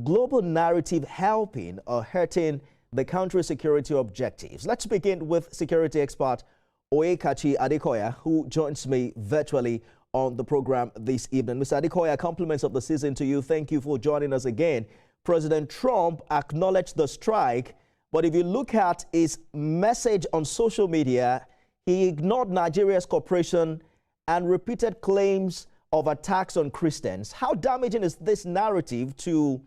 global narrative helping or hurting the country's security objectives? Let's begin with security expert Onyekachi Adekoya, who joins me virtually on the program this evening. Mr. Adekoya, compliments of the season to you. Thank you for joining us again. President Trump acknowledged the strike, but if you look at his message on social media, he ignored Nigeria's cooperation and repeated claims of attacks on Christians. How damaging is this narrative to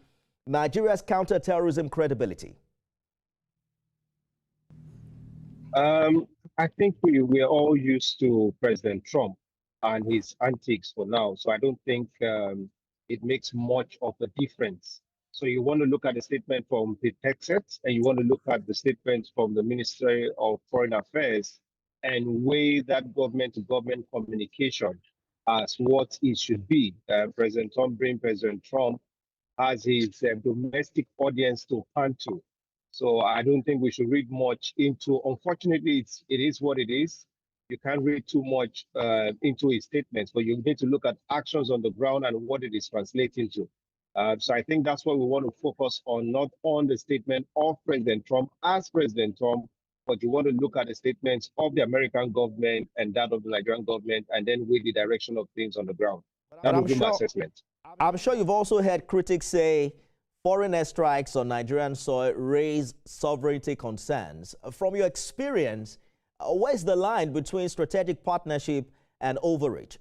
Nigeria's counterterrorism credibility? I think we're all used to President Trump and his antics for now. So I don't think it makes much of a difference. So you want to look at the statement from the Texas and you want to look at the statement from the Ministry of Foreign Affairs and weigh that government-to-government communication as what it should be. President Trump has his domestic audience to pan to. So I don't think we should read much into. Unfortunately, it is what it is. You can't read too much into his statements, but you need to look at actions on the ground and what it is translating to. So I think that's what we want to focus on, not on the statement of President Trump as President Trump, but you want to look at the statements of the American government and that of the Nigerian government, and then weigh the direction of things on the ground. That will be my assessment. I'm sure you've also heard critics say foreign airstrikes on Nigerian soil raise sovereignty concerns. From your experience, where's the line between strategic partnership and overreach?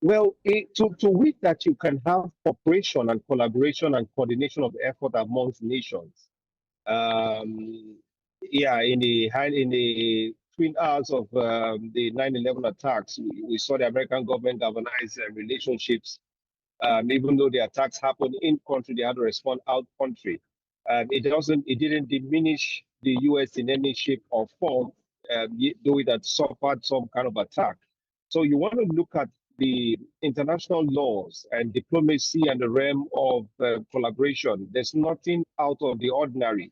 Well, to wit that you can have cooperation and collaboration and coordination of effort amongst nations. Yeah, in the twin hours of the 9/11 attacks, we saw the American government galvanize relationships. Even though the attacks happened in country, they had to respond out country. It didn't diminish the U.S. in any shape or form, though it had suffered some kind of attack. So you want to look at the international laws and diplomacy and the realm of collaboration. There's nothing out of the ordinary.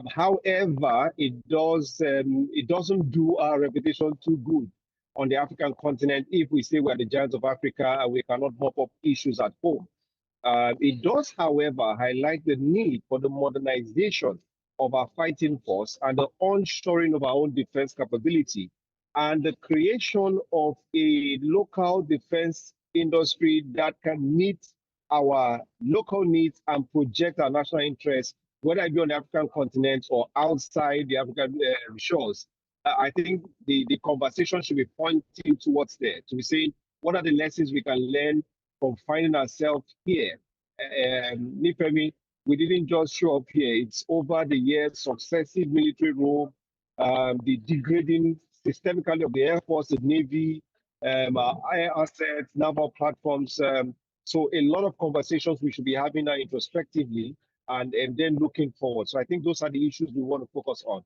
However, it doesn't do our reputation too good on the African continent if we say we're the giants of Africa and we cannot mop up issues at home. It does, however, highlight the need for the modernization of our fighting force and the onshoring of our own defense capability and the creation of a local defense industry that can meet our local needs and project our national interests, whether it be on the African continent or outside the African shores. I think the conversation should be pointing towards there, to be saying, what are the lessons we can learn from finding ourselves here? Nifemi, we didn't just show up here. It's over the years, successive military rule, the degrading systemically of the Air Force, the Navy, our air assets, naval platforms. So a lot of conversations we should be having now introspectively and then looking forward. So I think those are the issues we want to focus on.